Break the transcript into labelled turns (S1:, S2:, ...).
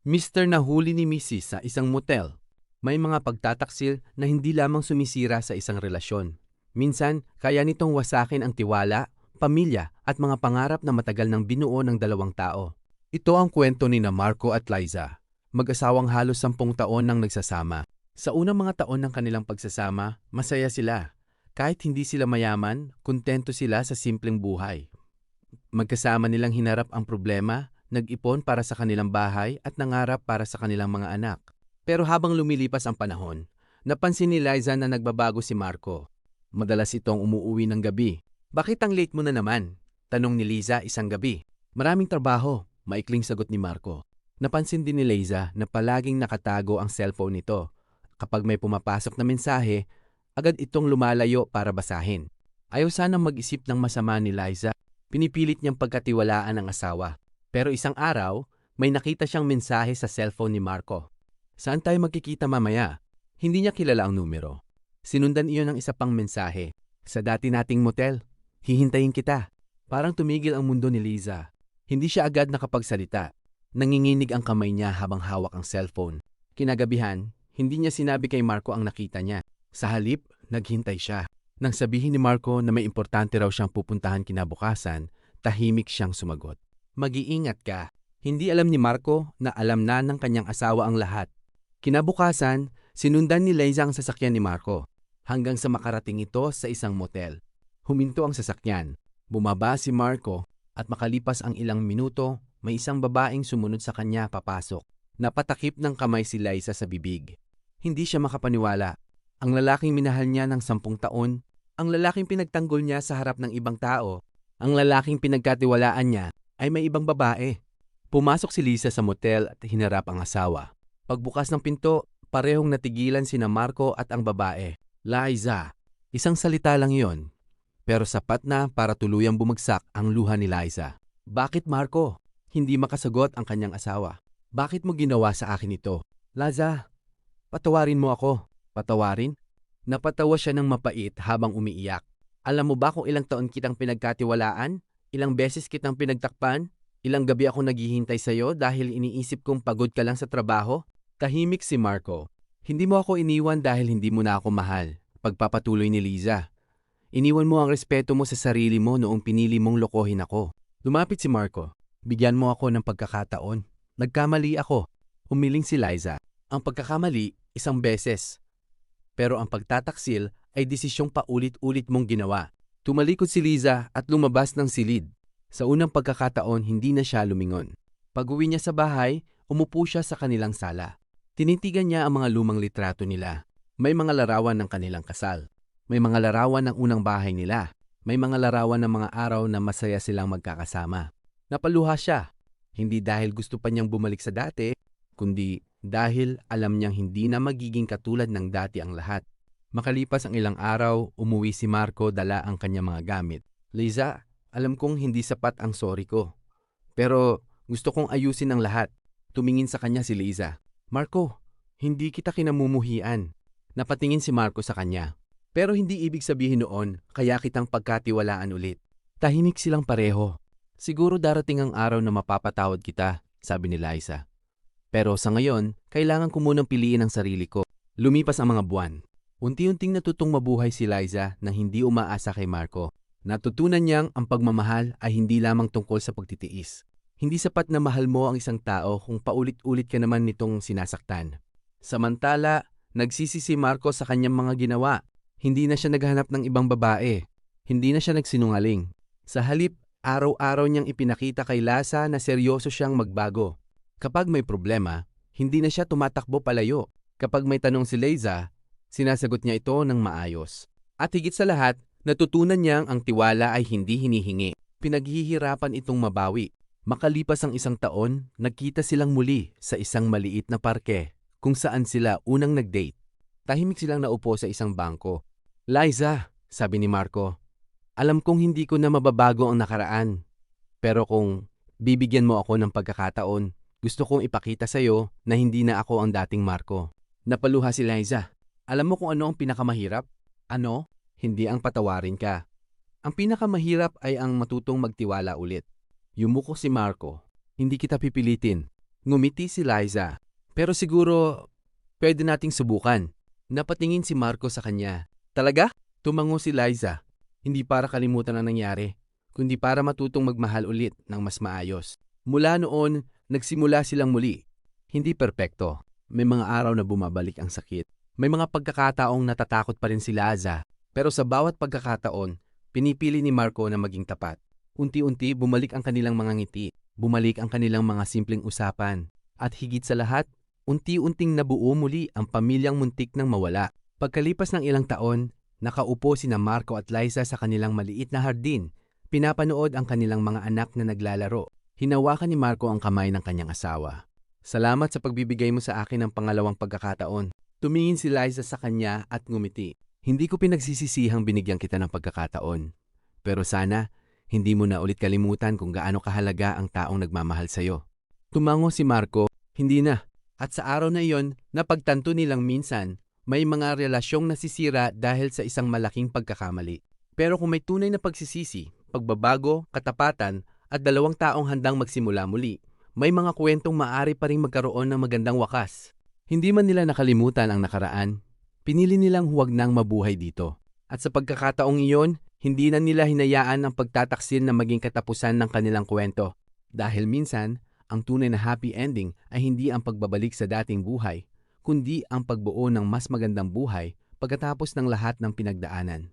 S1: Mr. Nahuli ni Mrs. sa isang motel. May mga pagtataksil na hindi lamang sumisira sa isang relasyon. Minsan, kaya nitong wasakin ang tiwala, pamilya at mga pangarap na matagal nang binuo ng dalawang tao. Ito ang kwento ni Marco at Liza, mag-asawang halos 10 taon nang nagsasama. Sa unang mga taon ng kanilang pagsasama, masaya sila. Kahit hindi sila mayaman, kontento sila sa simpleng buhay. Magkasama nilang hinarap ang problema, nag-ipon para sa kanilang bahay at nangarap para sa kanilang mga anak. Pero habang lumilipas ang panahon, napansin ni Liza na nagbabago si Marco. Madalas itong umuuwi ng gabi. "Bakit ang late mo na naman?" tanong ni Liza isang gabi. "Maraming trabaho," maikling sagot ni Marco. Napansin din ni Liza na palaging nakatago ang cellphone nito. Kapag may pumapasok na mensahe, agad itong lumalayo para basahin. Ayaw sanang mag-isip ng masama ni Liza. Pinipilit niyang pagkatiwalaan ang asawa. Pero isang araw, may nakita siyang mensahe sa cellphone ni Marco. "Saan tayo magkikita mamaya?" Hindi niya kilala ang numero. Sinundan iyon ng isa pang mensahe. "Sa dati nating motel. Hihintayin kita." Parang tumigil ang mundo ni Liza. Hindi siya agad nakapagsalita. Nanginginig ang kamay niya habang hawak ang cellphone. Kinagabihan, hindi niya sinabi kay Marco ang nakita niya. Sa halip, naghintay siya. Nang sabihin ni Marco na may importante raw siyang pupuntahan kinabukasan, tahimik siyang sumagot. "Mag-iingat ka." Hindi alam ni Marco na alam na ng kanyang asawa ang lahat. Kinabukasan, sinundan ni Liza ang sasakyan ni Marco hanggang sa makarating ito sa isang motel. Huminto ang sasakyan. Bumaba si Marco at makalipas ang ilang minuto, may isang babaeng sumunod sa kanya papasok. Napatakip ng kamay si Liza sa bibig. Hindi siya makapaniwala. Ang lalaking minahal niya ng 10 taon, ang lalaking pinagtanggol niya sa harap ng ibang tao, ang lalaking pinagkatiwalaan niya ay may ibang babae. Pumasok si Liza sa motel at hinarap ang asawa. Pagbukas ng pinto, parehong natigilan sina Marco at ang babae. "Liza." Isang salita lang iyon, pero sapat na para tuluyang bumagsak ang luha ni Liza. "Bakit, Marco?" Hindi makasagot ang kanyang asawa. "Bakit mo ginawa sa akin ito?" "Liza, patawarin mo ako." "Patawarin?" Napatawa siya ng mapait habang umiiyak. "Alam mo ba kung ilang taon kitang pinagkatiwalaan? Ilang beses kitang pinagtakpan? Ilang gabi ako naghihintay sa'yo dahil iniisip kong pagod ka lang sa trabaho?" Tahimik si Marco. "Hindi mo ako iniwan dahil hindi mo na ako mahal." Pagpapatuloy ni Liza. "Iniwan mo ang respeto mo sa sarili mo noong pinili mong lokohin ako." Lumapit si Marco. "Bigyan mo ako ng pagkakataon. Nagkamali ako." Umiling si Liza. "Ang pagkakamali, isang beses. Pero ang pagtataksil ay desisyong paulit-ulit mong ginawa." Tumalikod si Liza at lumabas ng silid. Sa unang pagkakataon, hindi na siya lumingon. Pag-uwi niya sa bahay, umupo siya sa kanilang sala. Tinitigan niya ang mga lumang litrato nila. May mga larawan ng kanilang kasal. May mga larawan ng unang bahay nila. May mga larawan ng mga araw na masaya silang magkakasama. Napaluha siya. Hindi dahil gusto pa niyang bumalik sa dati, kundi dahil alam niyang hindi na magiging katulad ng dati ang lahat. Makalipas ang ilang araw, umuwi si Marco dala ang kanyang mga gamit. "Liza, alam kong hindi sapat ang sorry ko. Pero gusto kong ayusin ang lahat." Tumingin sa kanya si Liza. "Marco, hindi kita kinamumuhian." Napatingin si Marco sa kanya. "Pero hindi ibig sabihin noon, kaya kitang pagkatiwalaan ulit." Tahimik silang pareho. "Siguro darating ang araw na mapapatawad kita," sabi ni Liza. "Pero sa ngayon, kailangan ko munang piliin ang sarili ko." Lumipas ang mga buwan. Unti-unting natutong mabuhay si Liza na hindi umaasa kay Marco. Natutunan niyang ang pagmamahal ay hindi lamang tungkol sa pagtitiis. Hindi sapat na mahal mo ang isang tao kung paulit-ulit ka naman nitong sinasaktan. Samantala, nagsisi si Marco sa kanyang mga ginawa. Hindi na siya naghanap ng ibang babae. Hindi na siya nagsinungaling. Sa halip, araw-araw niyang ipinakita kay Liza na seryoso siyang magbago. Kapag may problema, hindi na siya tumatakbo palayo. Kapag may tanong si Liza, sinasagot niya ito ng maayos. At higit sa lahat, natutunan niyang ang tiwala ay hindi hinihingi. Pinaghihirapan itong mabawi. Makalipas ang 1 taon, nagkita silang muli sa isang maliit na parke kung saan sila unang nag-date. Tahimik silang naupo sa isang bangko. "Liza," sabi ni Marco, "alam kong hindi ko na mababago ang nakaraan. Pero kung bibigyan mo ako ng pagkakataon, gusto kong ipakita sa'yo na hindi na ako ang dating Marco." Napaluha si Liza. "Alam mo kung ano ang pinakamahirap?" "Ano?" "Hindi ang patawarin ka. Ang pinakamahirap ay ang matutong magtiwala ulit." Yumuko si Marco. "Hindi kita pipilitin. Ngumiti si Liza. Pero siguro, pwede nating subukan. Napatingin si Marco sa kanya. Talaga? Tumango si Liza. Hindi para kalimutan ang nangyari, kundi para matutong magmahal ulit ng mas maayos. Mula noon, nagsimula silang muli. Hindi perpekto. May mga araw na bumabalik ang sakit. May mga pagkakataong natatakot pa rin si Liza. Pero sa bawat pagkakataon, pinipili ni Marco na maging tapat. Unti-unti bumalik ang kanilang mga ngiti. Bumalik ang kanilang mga simpleng usapan. At higit sa lahat, unti-unting nabuo muli ang pamilyang muntik nang mawala. Pagkalipas ng ilang taon, nakaupo sina Marco at Liza sa kanilang maliit na hardin. Pinapanood ang kanilang mga anak na naglalaro. Hinawakan ni Marco ang kamay ng kanyang asawa. Salamat sa pagbibigay mo sa akin ng pangalawang pagkakataon. Tumingin si Liza sa kanya at ngumiti. Hindi ko pinagsisisihang binigyan kita ng pagkakataon. Pero sana, hindi mo na ulit kalimutan kung gaano kahalaga ang taong nagmamahal sa'yo. Tumango si Marco, hindi na. At sa araw na iyon, napagtanto nilang minsan, may mga relasyong nasisira dahil sa isang malaking pagkakamali. Pero kung may tunay na pagsisisi, pagbabago, katapatan, at dalawang taong handang magsimula muli, may mga kwentong maaari pa ring magkaroon ng magandang wakas. Hindi man nila nakalimutan ang nakaraan, pinili nilang huwag nang mabuhay dito. At sa pagkakataong iyon, hindi na nila hinayaan ang pagtataksil na maging katapusan ng kanilang kwento. Dahil minsan, ang tunay na happy ending ay hindi ang pagbabalik sa dating buhay, kundi ang pagbuo ng mas magandang buhay pagkatapos ng lahat ng pinagdaanan.